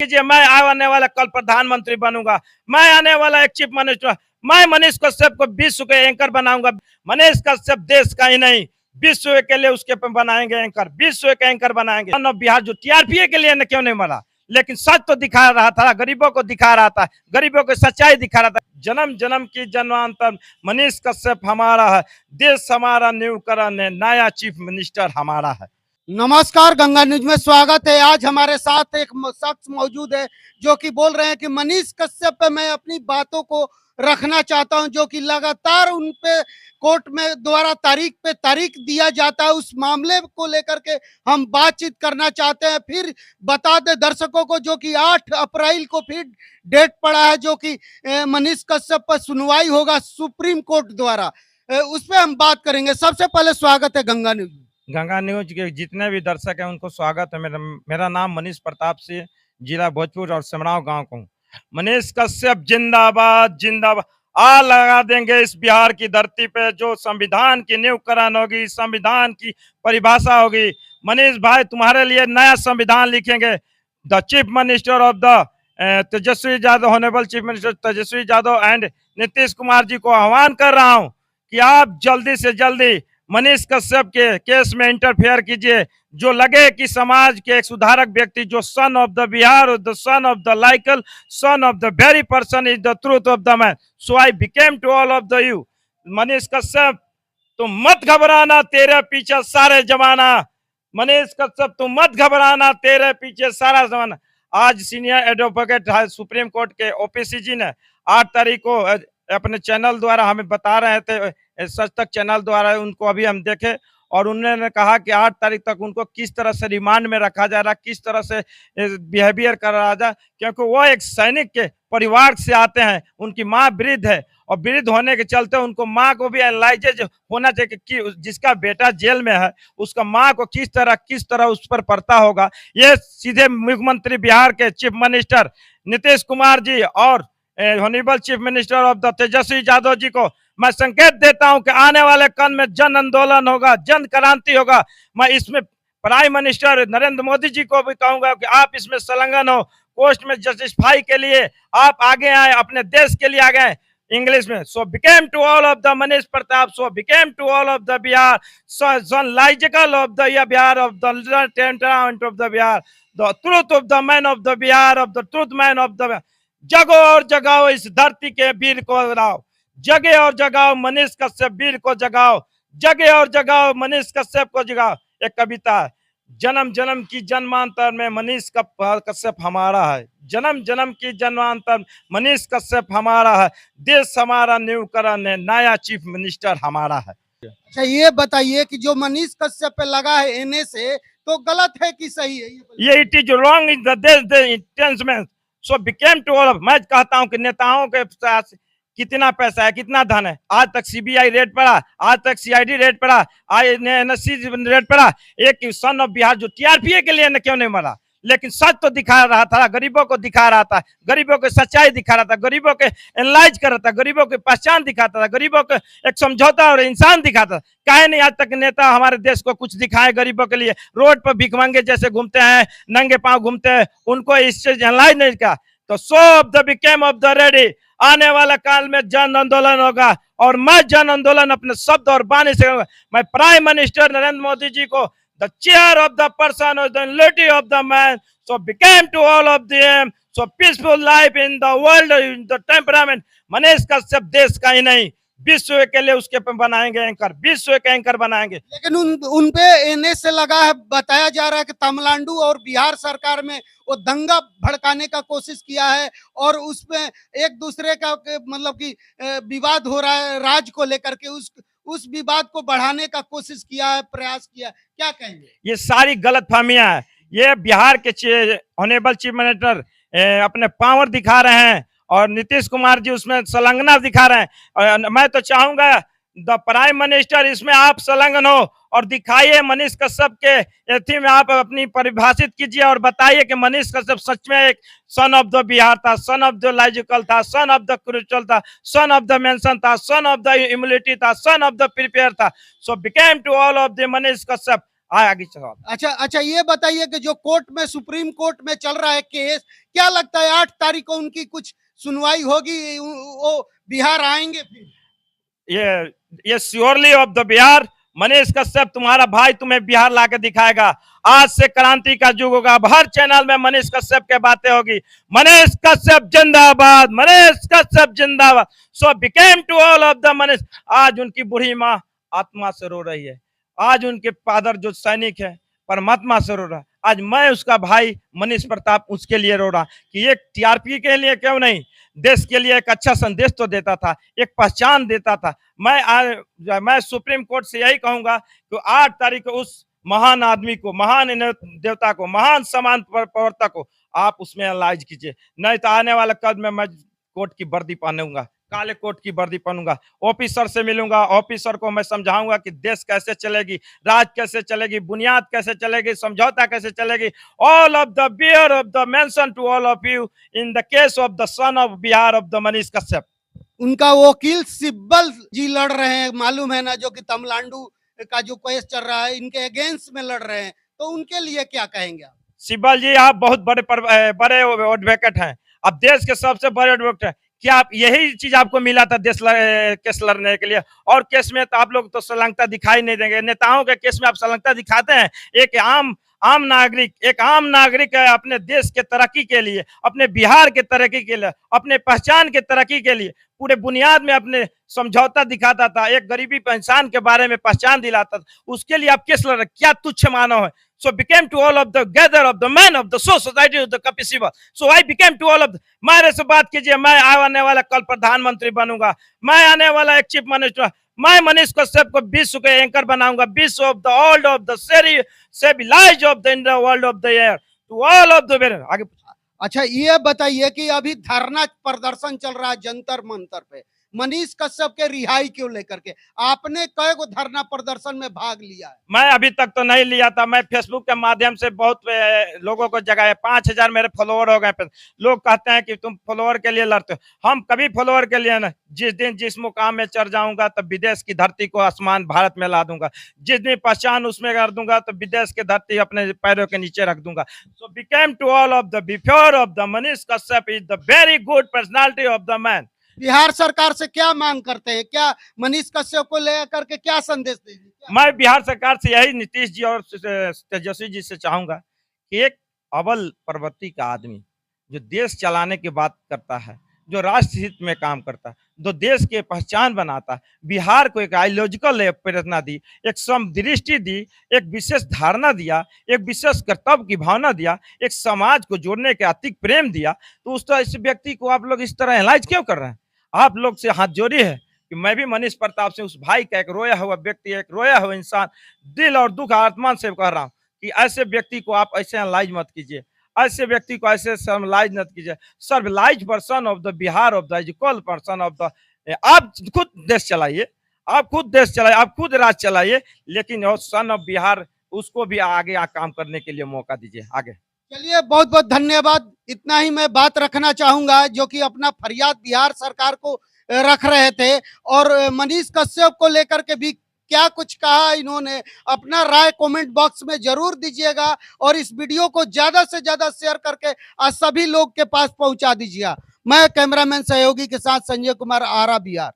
कीजिए, मैं आने वाला कल प्रधानमंत्री बनूंगा, मैं आने वाला एक चीफ मिनिस्टर, मैं मनीष कश्यप को विश्व के एंकर बनाऊंगा। मनीष कश्यप देश का ही नहीं, विश्व के लिए उसके बनाएंगे एंकर, विश्व के एंकर बनाएंगे। बिहार जो टीआरपी के लिए न क्यों नहीं मरा, लेकिन सच तो दिखा रहा था, गरीबों को दिखा रहा था, गरीबों को सच्चाई दिखा रहा था। जन्म जन्म की जन्मांतर मनीष कश्यप हमारा है, देश हमारा, न्यूकरण है, नया चीफ मिनिस्टर हमारा है। नमस्कार, गंगा न्यूज में स्वागत है। आज हमारे साथ एक शख्स मौजूद है जो कि बोल रहे हैं कि मनीष कश्यप पे मैं अपनी बातों को रखना चाहता हूं, जो कि लगातार उन पे कोर्ट में द्वारा तारीख पे तारीख दिया जाता है। उस मामले को लेकर के हम बातचीत करना चाहते हैं। फिर बता दे दर्शकों को जो कि 8 अप्रैल को फिर डेट पड़ा है, जो कि मनीष कश्यप पर सुनवाई होगा सुप्रीम कोर्ट द्वारा। उस पर हम बात करेंगे। सबसे पहले स्वागत है गंगा न्यूज में। गंगा न्यूज के जितने भी दर्शक हैं उनको स्वागत है। मेरा नाम मनीष प्रताप सिंह, जिला भोजपुर और समराव गांव का हूँ। मनीष कश्यप जिंदाबाद जिंदाबाद। आ लगा देंगे इस बिहार की धरती पे, जो संविधान की न्यूकरण होगी, संविधान की परिभाषा होगी। मनीष भाई तुम्हारे लिए नया संविधान लिखेंगे। The chief minister of the Tejashwi Yadav, honourable chief minister Tejashwi Yadav and Nitish Kumar ji को आह्वान कर रहा हूँ कि आप जल्दी से जल्दी मनीष कश्यप के केस में इंटरफेयर कीजिए। जो लगे कि समाज के एक सुधारक व्यक्ति, जो son of the Bihar, the son of the lyrical, son of the very person is the truth of the man, so I became to all of the you. Manish Kashyap तुम मत घबराना, तेरे पीछे सारे जमाना। मनीष कश्यप तुम मत घबराना, तेरे पीछे सारा जमाना। आज सीनियर एडवोकेट सुप्रीम कोर्ट के ओपीसी जी ने 8 तारीख को अपने चैनल द्वारा हमें बता रहे थे, सच तक चैनल द्वारा उनको अभी हम देखे, और उन्होंने कहा कि 8 तारीख तक उनको किस तरह से रिमांड में रखा जा रहा, किस तरह से बिहेवियर कर रहा जा, क्योंकि वो एक सैनिक के परिवार से आते हैं। उनकी माँ वृद्ध है और वृद्ध होने के चलते उनको माँ को भी एनालाइज होना चाहिए कि जिसका बेटा जेल में है उसका माँ को किस तरह उस पर पड़ता होगा। ये सीधे मुख्यमंत्री बिहार के चीफ मिनिस्टर नीतीश कुमार जी और honourable chief minister of the Tejashwi Yadav ji को मैं संकेत देता हूं कि आने वाले कल में जन आंदोलन होगा, जन क्रांति होगा। मैं इसमें प्राइम मिनिस्टर नरेंद्र मोदी जी को भी कहूंगा कि आप इसमें संलग्न हो, पोस्ट में जस्टिफाई के लिए आप आगे आए, अपने देश के लिए आगे आए। इंग्लिश में so became to all of the Manish Pratap, so became to all of the Bihar, son logical of the Bihar, of the tent of the Bihar, the truth of the man of the Bihar, of the truth man of the. जगो और जगाओ इस धरती के वीर को जगाओ, जगे और जगाओ मनीष कश्यप वीर को जगाओ, जगे और जगाओ मनीष कश्यप को जगाओ। एक कविता है, जन्म जन्म की जन्मांतर में मनीष कश्यप हमारा है, जन्म जन्म की जन्मांतर मनीष कश्यप हमारा है, देश हमारा, न्यूकरण है, नया चीफ मिनिस्टर हमारा है। अच्छा, ये बताइए कि जो मनीष कश्यप पे लगा है एनए से, तो गलत है कि सही है? ये it is wrong in the देश सो बिकेम टू ऑल ऑफ। मैं कहता हूं कि नेताओं के साथ कितना पैसा है, कितना धन है, आज तक सीबीआई रेड पड़ा, आज तक सीआईडी रेड पड़ा, आज एनएससी रेड पड़ा। एक सन ऑफ बिहार जो टीआरपी के लिए न क्यों नहीं मरा, लेकिन सच तो दिखा रहा था, गरीबों को दिखा रहा था, गरीबों को सच्चाई दिखा रहा था, गरीबों के एनालाइज कर रहा था, गरीबों की पहचान दिखाता था, गरीबों को एक समझौता और इंसान दिखाता था। काहे नहीं आज तक नेता हमारे देश को कुछ दिखाए गरीबों के लिए? रोड पर भिखमंगे जैसे घूमते हैं, नंगे पांव घूमते हैं, उनको इस चीज एनालाइज नहीं किया। तो सो of the became of the ready, आने वाला काल में जन आंदोलन होगा, और मैं जन आंदोलन अपने शब्द और वाणी से करूंगा। मैं प्राइम मिनिस्टर नरेंद्र मोदी जी को the chair of the person or the unity of the man, so became to all of them, so peaceful life in the world, in the temperament। Manish Kashyap देश का ही नहीं, विश्व के लिए उसके पे बनाएंगे एंकर, विश्व के एंकर बनाएंगे। लेकिन उन पे एनए से लगा है। बताया जा रहा है कि तमिलनाडु और बिहार सरकार में वो दंगा भड़काने का कोशिश किया है, और उसमें एक दूसरे का मतलब कि विवाद हो रहा है राज को लेकर के, उस विवाद को बढ़ाने का कोशिश किया है, प्रयास किया। क्या कहेंगे? ये सारी गलतफहमियां है। ये बिहार के ऑनरेबल चीफ मिनिस्टर अपने पावर दिखा रहे हैं, और नीतीश कुमार जी उसमें संलग्नता दिखा रहे हैं। और मैं तो चाहूंगा द प्राइम मिनिस्टर इसमें आप संलग्न हो और दिखाइए मनीष कश्यप के एथी में आप अपनी परिभाषित कीजिए और बताइए कि मनीष कश्यप सच में एक सन ऑफ द बिहार था, सन ऑफ द लॉजिकल था, सन ऑफ द क्रूचल था, सन ऑफ द मेंशन था, सन ऑफ द इम्यूनिटी था, सन ऑफ द प्रिपेयर था। So became to all of the Manish Kashyap. आगे चलो। अच्छा अच्छा, ये बताइए कि जो कोर्ट में, सुप्रीम कोर्ट में चल रहा है केस, क्या लगता है 8 तारीख को उनकी कुछ सुनवाई होगी? वो बिहार आएंगे फिर? ये surely of the Bihar. Manish Kashyap तुम्हारा भाई तुम्हें बिहार लाके दिखाएगा। आज से क्रांति का युग होगा। अब हर चैनल में मनीष कश्यप के बातें होगी। मनीष कश्यप जिंदाबाद, मनीष कश्यप जिंदाबाद। So became to all of the Manish. आज उनकी बूढ़ी माँ आत्मा से रो रही है। आज उनके फादर जो सैनिक है परमात्मा से रो रहा है। आज मैं उसका भाई मनीष प्रताप उसके लिए रो रहा कि एक टीआरपी के लिए क्यों नहीं, देश के लिए एक अच्छा संदेश तो देता था, एक पहचान देता था। मैं सुप्रीम कोर्ट से यही कहूंगा कि 8 तारीख को उस महान आदमी को, महान देवता को, महान समाज प्रवर्तक को आप उसमें एनालाइज कीजिए। नहीं तो आने वाला कल में मैं कोर्ट की वर्दी पहनूंगा, काले कोट की वर्दी पहनूंगा, ऑफिसर से मिलूंगा, ऑफिसर को मैं समझाऊंगा कि देश कैसे चलेगी, राज कैसे चलेगी, बुनियाद कैसे चलेगी, समझौता कैसे चलेगी। All of the bear of the mention to all of you in the case of the son of Bihar of the Manish Kashyap. उनका वकील सिब्बल जी लड़ रहे हैं, मालूम है ना, जो कि तमिलनाडु का जो केस चल रहा है इनके अगेंस्ट में लड़ रहे हैं, तो उनके लिए क्या कहेंगे आप? सिब्बल जी आप बहुत बड़े एडवोकेट हैं, अब देश के सबसे बड़े एडवोकेट हैं। क्या आप यही चीज आपको मिला था केस लड़ने के लिए? और केस में तो आप लोग तो संलग्नता दिखाई नहीं देंगे। नेताओं के केस में आप संलग्नता दिखाते हैं। एक आम नागरिक है, अपने देश के तरक्की के लिए, अपने बिहार के तरक्की के लिए, अपने पहचान के तरक्की के लिए पूरे बुनियाद में अपने समझौता दिखाता था, एक गरीबी इंसान के बारे में पहचान दिलाता था, उसके लिए आप केस लड़ रहे? क्या तुच्छ मानव है? So became to all of the gather of the men of the society of the Kapisiba. So I became to all of the, मेरे से बात कीजिए, मैं आने वाला कल प्रधानमंत्री बनूंगा, मैं आने वाला एक चीफ मिनिस्टर, मैं मनीष कश्यप को विश्व के एंकर बनाऊंगा, विश्व of the old of the civilize of the in the world of the air to all of the आगे। अच्छा, ये बताइए कि अभी धरना प्रदर्शन चल रहा है जंतर मंतर पे मनीष कश्यप के रिहाई क्यों लेकर के, आपने कई को धरना प्रदर्शन में भाग लिया है? मैं अभी तक तो नहीं लिया था। मैं फेसबुक के माध्यम से बहुत लोगों को जगाया, 5000 मेरे फॉलोअर हो गए। लोग कहते हैं कि तुम फॉलोअर के लिए लड़ते हो। हम कभी फॉलोअर के लिए ना, जिस दिन जिस मुकाम में चढ़ जाऊंगा तब विदेश की धरती को आसमान भारत में ला दूंगा, जिस दिन पहचान उसमें कर दूंगा तो विदेश की धरती अपने पैरों के नीचे रख दूंगा। So became to all of the before of the Manish Kashyap is the very good personality of the man. Bihar सरकार से क्या मांग करते हैं? क्या मनीष कश्यप को लेकर के क्या संदेश देंगे? मैं बिहार सरकार से यही नीतीश जी और तेजस्वी जी से चाहूंगा कि एक अव्वल प्रवृत्ति का आदमी जो देश चलाने की बात करता है, जो राष्ट्र हित में काम करता है, जो देश के पहचान बनाता है, बिहार को एक आइडियोलॉजिकल प्रेरणा दी, एक समदृष्टि दी, एक विशेष धारणा दिया, एक विशेष कर्तव्य की भावना दिया, एक समाज को जोड़ने के अतिक प्रेम दिया, तो उस तरह इस व्यक्ति को आप लोग इस तरह एनालाइज क्यों कर रहे हैं? आप लोग से हाथ जोड़ी है कि मैं भी मनीष प्रताप से, उस भाई का, एक रोया हुआ व्यक्ति, एक रोया हुआ इंसान, दिल और दुख आत्मा से कह रहा हूँ कि ऐसे व्यक्ति को आप ऐसे एनालाइज मत कीजिए, ऐसे व्यक्ति को ऐसे सर्वलाइज मत कीजिए। Servalise person of the Bihar of the equal person of the, आप खुद देश चलाइए, आप खुद देश चलाइए, आप खुद राज चलाइए, लेकिन सन ऑफ बिहार उसको भी आगे काम करने के लिए मौका दीजिए। आगे चलिए, बहुत बहुत धन्यवाद। इतना ही मैं बात रखना चाहूंगा, जो कि अपना फरियाद बिहार सरकार को रख रहे थे, और मनीष कश्यप को लेकर के भी क्या कुछ कहा इन्होंने, अपना राय कमेंट बॉक्स में जरूर दीजिएगा, और इस वीडियो को ज्यादा से ज्यादा शेयर करके सभी लोग के पास पहुंचा दीजिएगा। मैं कैमरामैन सहयोगी के साथ संजय कुमार, आरा बिहार।